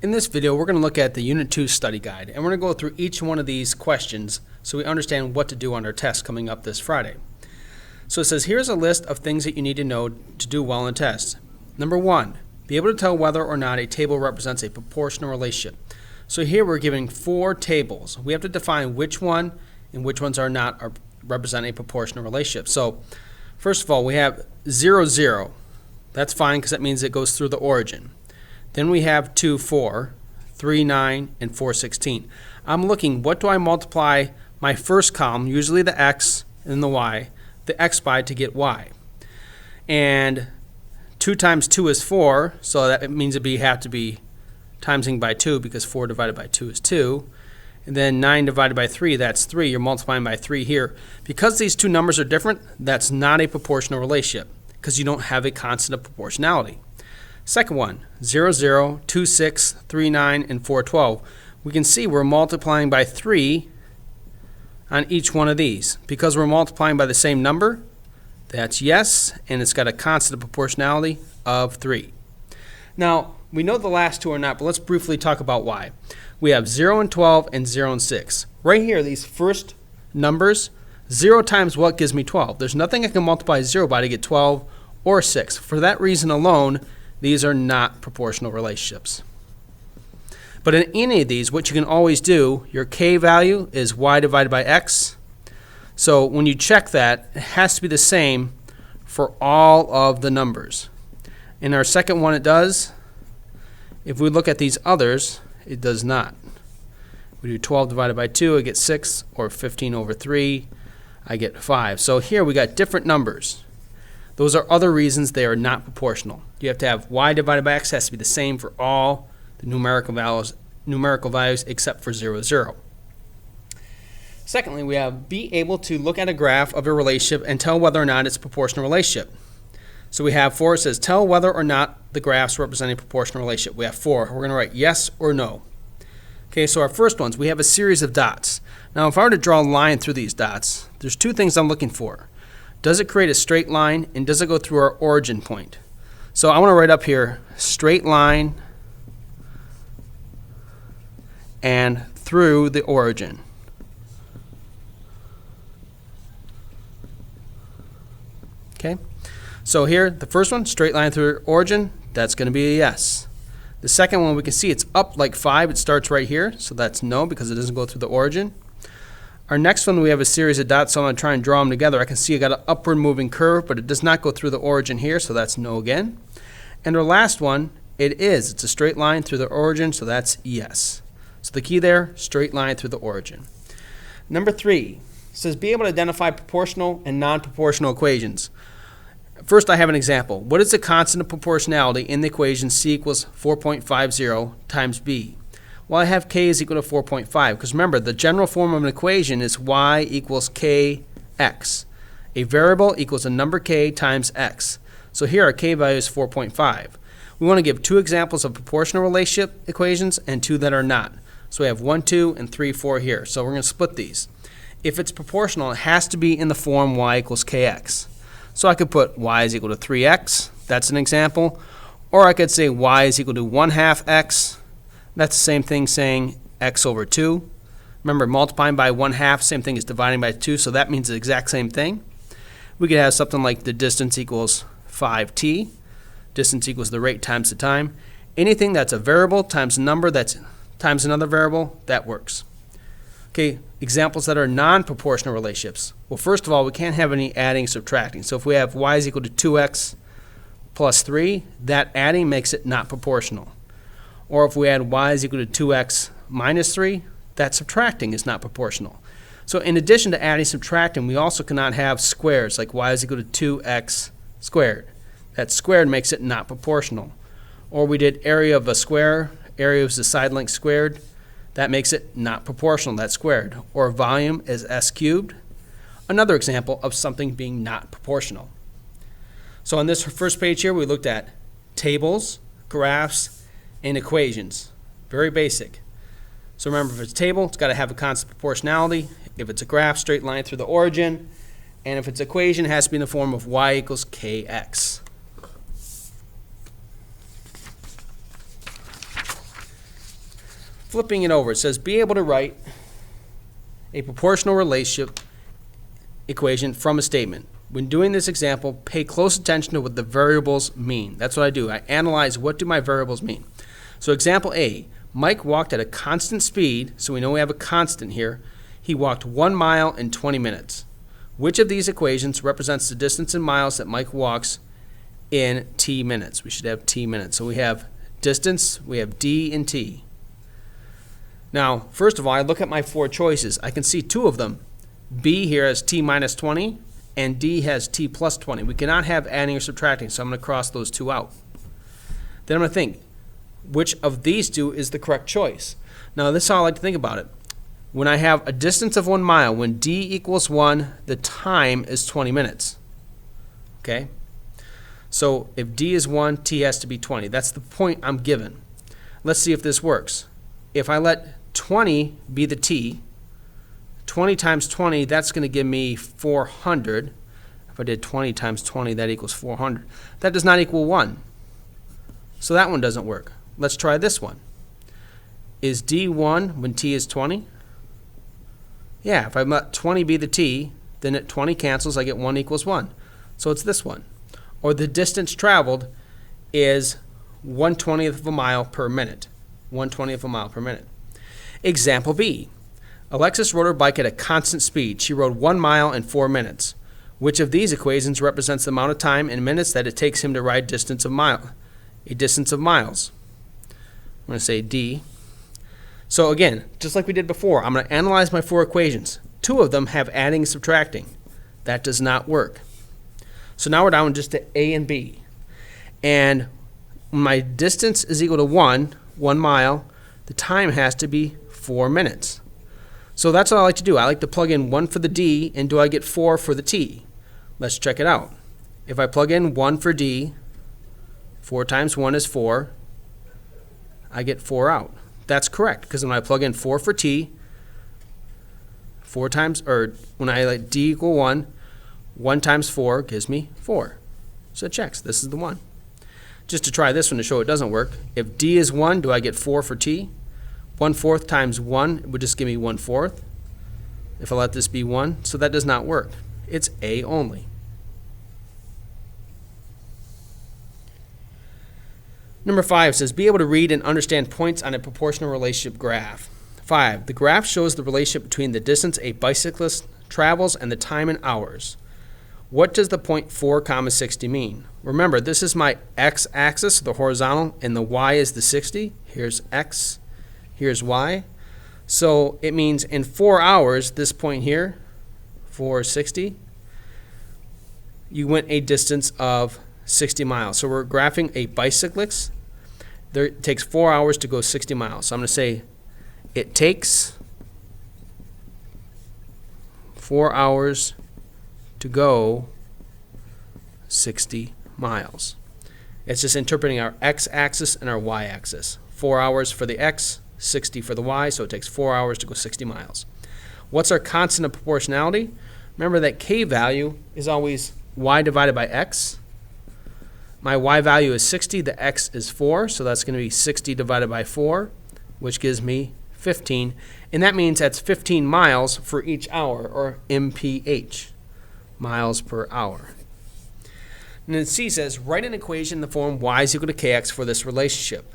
In this video, we're going to look at the Unit 2 study guide, and we're going to go through each one of these questions so we understand what to do on our test coming up this Friday. So it says, here's a list of things that you need to know to do well in a test. Number 1, be able to tell whether or not a table represents a proportional relationship. So here we're giving 4 tables. We have to define which one and which ones are not represent a proportional relationship. So first of all, we have 0, 0. That's fine because that means it goes through the origin. Then we have 2, 4, 3, 9, and 4, 16. I'm looking, what do I multiply my first column, usually the x and the y, the x by to get y. And 2 times 2 is 4, so that means it have to be timesing by 2 because 4 divided by 2 is 2. And then 9 divided by 3, that's 3. You're multiplying by 3 here. Because these two numbers are different, that's not a proportional relationship because you don't have a constant of proportionality. Second one, 0, 0, 2, 6, 3, 9, and 4, 12. We can see we're multiplying by 3 on each one of these. Because we're multiplying by the same number, that's yes, and it's got a constant of proportionality of 3. Now, we know the last two are not, but let's briefly talk about why. We have 0 and 12 and 0 and 6. Right here, these first numbers, 0 times what gives me 12? There's nothing I can multiply 0 by to get 12 or 6. For that reason alone, these are not proportional relationships. But in any of these, what you can always do, your k value is y divided by x. So when you check that, it has to be the same for all of the numbers. In our second one, it does. If we look at these others, it does not. We do 12 divided by 2, I get 6, or 15 over 3, I get 5. So here we got different numbers. Those are other reasons they are not proportional. You have to have y divided by x has to be the same for all the numerical values except for 0, 0. Secondly, we have be able to look at a graph of a relationship and tell whether or not it's a proportional relationship. So we have 4, it says tell whether or not the graphs represent a proportional relationship. We have 4. We're going to write yes or no. Okay, so our first ones, we have a series of dots. Now if I were to draw a line through these dots, there's 2 things I'm looking for. Does it create a straight line, and does it go through our origin point? So I want to write up here, straight line and through the origin. Okay, so here, the first one, straight line through origin, that's going to be a yes. The second one, we can see it's up like 5. It starts right here, so that's no because it doesn't go through the origin. Our next one, we have a series of dots, so I'm going to try and draw them together. I can see I got an upward moving curve, but it does not go through the origin here, so that's no again. And our last one, it's a straight line through the origin, so that's yes. So the key there, straight line through the origin. Number 3 says be able to identify proportional and non-proportional equations. First, I have an example. What is the constant of proportionality in the equation c equals 4.50 times b? Well, I have k is equal to 4.5 because remember, the general form of an equation is y equals kx. A variable equals a number k times x. So here our k value is 4.5. We want to give 2 examples of proportional relationship equations and 2 that are not. So we have 1, 2, and 3, 4 here. So we're going to split these. If it's proportional, it has to be in the form y equals kx. So I could put y is equal to 3x. That's an example. Or I could say y is equal to 1/2 x. That's the same thing saying x over 2. Remember, multiplying by 1/2, same thing as dividing by 2, so that means the exact same thing. We could have something like the distance equals 5t. Distance equals the rate times the time. Anything that's a variable times a number that's times another variable, that works. Okay, examples that are non-proportional relationships. Well, first of all, we can't have any adding, subtracting. So if we have y is equal to 2x plus 3, that adding makes it not proportional. Or if we add y is equal to 2x minus 3, that subtracting is not proportional. So in addition to adding, subtracting, we also cannot have squares, like y is equal to 2x squared. That squared makes it not proportional. Or we did area of a square, area is the side length squared. That makes it not proportional, that's squared. Or volume is s cubed. Another example of something being not proportional. So on this first page here, we looked at tables, graphs, and equations. Very basic. So remember, if it's a table, it's got to have a constant proportionality. If it's a graph, straight line through the origin. And if it's an equation, it has to be in the form of y equals kx. Flipping it over, it says be able to write a proportional relationship equation from a statement. When doing this example, pay close attention to what the variables mean. That's what I do. I analyze what do my variables mean. So example A, Mike walked at a constant speed, so we know we have a constant here. He walked 1 mile in 20 minutes. Which of these equations represents the distance in miles that Mike walks in t minutes? We should have t minutes. So we have distance, we have d and t. Now, first of all, I look at my 4 choices. I can see 2 of them. B here has t minus 20, and D has t plus 20. We cannot have adding or subtracting, so I'm going to cross those 2 out. Then I'm going to think, which of these 2 is the correct choice? Now, this is how I like to think about it. When I have a distance of 1 mile, when D equals 1, the time is 20 minutes. Okay? So if D is 1, T has to be 20. That's the point I'm given. Let's see if this works. If I let 20 be the T, 20 times 20, that's going to give me 400. If I did 20 times 20, that equals 400. That does not equal 1. So that one doesn't work. Let's try this one. Is D 1 when T is 20? Yeah, if I let 20 be the T, then at 20 cancels, I get 1 equals 1. So it's this one. Or the distance traveled is 1/20th of a mile per minute. 1/20th of a mile per minute. Example B. Alexis rode her bike at a constant speed. She rode 1 mile in 4 minutes. Which of these equations represents the amount of time in minutes that it takes him to ride a distance of miles? I'm going to say D. So again, just like we did before, I'm going to analyze my 4 equations. 2 of them have adding and subtracting. That does not work. So now we're down just to A and B. And when my distance is equal to 1 mile, the time has to be 4 minutes. So that's what I like to do. I like to plug in 1 for the D, and do I get 4 for the T? Let's check it out. If I plug in 1 for D, 4 times 1 is 4, I get 4 out. That's correct, because when I plug in 4 for T, 4 times, or when I let D equal 1, 1 times 4 gives me 4. So it checks. This is the one. Just to try this one to show it doesn't work, if D is 1, do I get 4 for T? 1/4 times 1 would just give me 1/4. If I let this be 1, so that does not work. It's A only. Number 5 says, be able to read and understand points on a proportional relationship graph. 5, the graph shows the relationship between the distance a bicyclist travels and the time in hours. What does the point 4, 60 mean? Remember, this is my x-axis, the horizontal, and the y is the 60. Here's x, here's y. So it means in 4 hours, this point here, 460, you went a distance of 60 miles. So we're graphing a bicyclist. It takes 4 hours to go 60 miles. So I'm going to say it takes 4 hours to go 60 miles. It's just interpreting our x-axis and our y-axis. 4 hours for the x, 60 for the y, so it takes 4 hours to go 60 miles. What's our constant of proportionality? Remember that k value is always y divided by x. My y value is 60, the x is 4, so that's going to be 60 divided by 4, which gives me 15. And that means that's 15 miles for each hour, or mph, miles per hour. And then C says, write an equation in the form y is equal to kx for this relationship.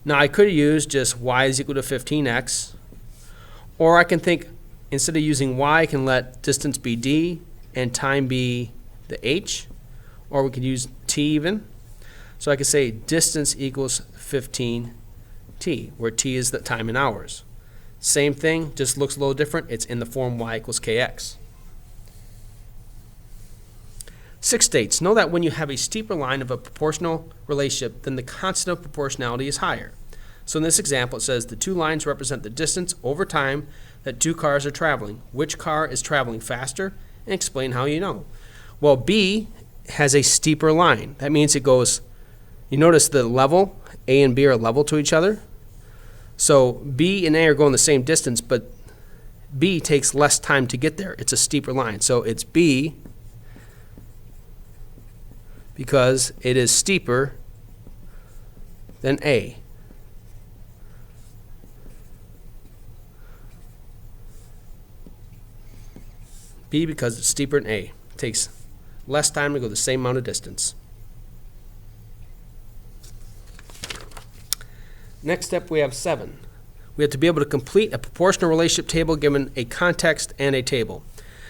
Now I could use just y is equal to 15x, or I can think, instead of using y, I can let distance be d and time be the h, or we could use t even. So I could say distance equals 15t, where t is the time in hours. Same thing, just looks a little different. It's in the form y equals kx. 6 states, know that when you have a steeper line of a proportional relationship, then the constant of proportionality is higher. So in this example, it says the 2 lines represent the distance over time that 2 cars are traveling. Which car is traveling faster? And explain how you know. Well, B has a steeper line. That means it goes, you notice the level, A and B are level to each other. So B and A are going the same distance, but B takes less time to get there. It's a steeper line. So it's B because it is steeper than A. B because it's steeper than A. It takes less time to go the same amount of distance. Next step, we have 7. We have to be able to complete a proportional relationship table given a context and a table.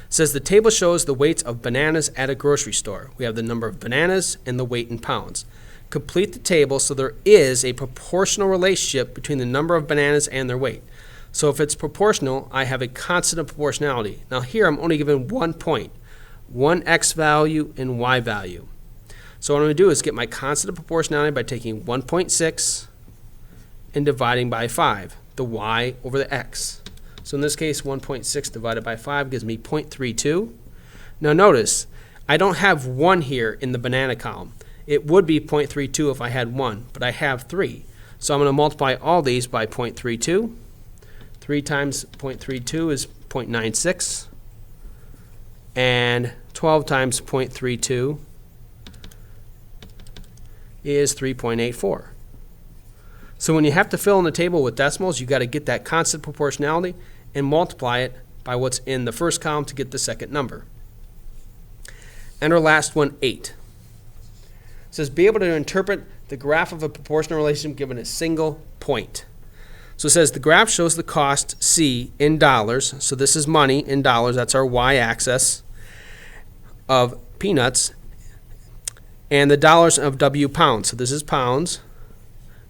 It says the table shows the weights of bananas at a grocery store. We have the number of bananas and the weight in pounds. Complete the table so there is a proportional relationship between the number of bananas and their weight. So if it's proportional, I have a constant of proportionality. Now here I'm only given 1 point, one X value and Y value. So what I'm going to do is get my constant of proportionality by taking 1.6 and dividing by 5, the Y over the X. So in this case, 1.6 divided by 5 gives me 0.32. Now notice, I don't have 1 here in the banana column. It would be 0.32 if I had 1, but I have 3. So I'm going to multiply all these by 0.32. 3 times 0.32 is 0.96. And 12 times 0.32 is 3.84. So when you have to fill in the table with decimals, you got to get that constant proportionality and multiply it by what's in the first column to get the second number. And our last one, 8. It says be able to interpret the graph of a proportional relationship given a single point. So it says the graph shows the cost C in dollars. So this is money in dollars. That's our y-axis of peanuts. And the dollars of W pounds. So this is pounds.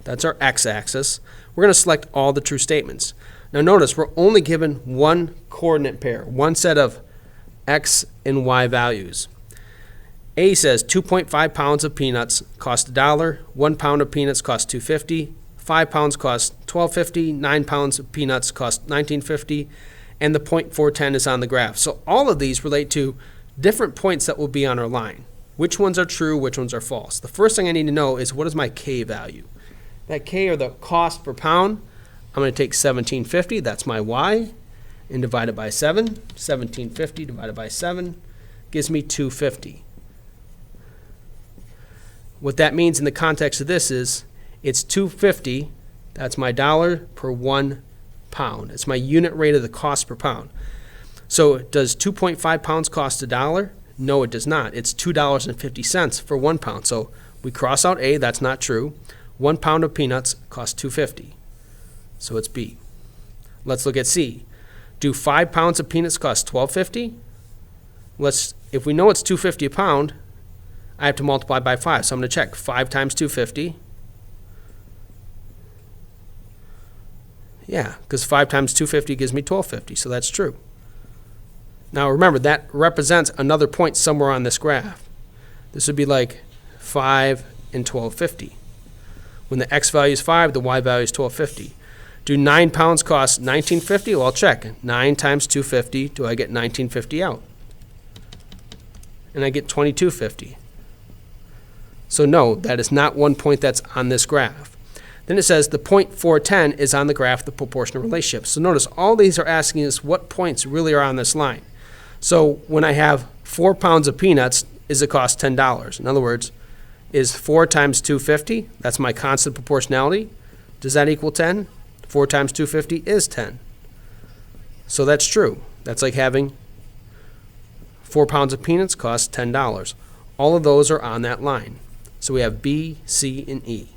That's our x-axis. We're going to select all the true statements. Now notice we're only given one coordinate pair, one set of x and y values. A says 2.5 pounds of peanuts cost $1. 1 pound of peanuts cost $2.50. 5 pounds cost $12.50. 9 pounds of peanuts cost $19.50. And the 0.410 is on the graph. So all of these relate to different points that will be on our line. Which ones are true, which ones are false. The first thing I need to know is what is my K value. That K, or the cost per pound, I'm going to take $17.50, that's my Y, and divide it by 7. $17.50 divided by 7 gives me $2.50. What that means in the context of this is it's $2.50, that's my dollar per 1 pound. It's my unit rate of the cost per pound. So does 2.5 pounds cost $1? No, it does not. It's $2.50 for 1 pound. So we cross out A, that's not true. 1 pound of peanuts costs $2.50. So it's B. Let's look at C. Do 5 pounds of peanuts cost $12.50? If we know it's $2.50 a pound, I have to multiply by 5. So I'm going to check 5 times $2.50. Yeah, because 5 times $2.50 gives me $12.50, so that's true. Now remember, that represents another point somewhere on this graph. This would be like 5 and $12.50. When the x value is 5, the y value is $12.50. Do 9 pounds cost $19.50? Well, I'll check. 9 times $2.50, do I get $19.50 out? And I get $22.50. So no, that is not one point that's on this graph. Then it says the 0.410 is on the graph, the proportional relationship. So notice all these are asking us what points really are on this line. So when I have 4 pounds of peanuts, is it cost $10? In other words, is 4 times 250, that's my constant proportionality. Does that equal 10? 4 times 250 is 10. So that's true. That's like having 4 pounds of peanuts cost $10. All of those are on that line. So we have B, C, and E.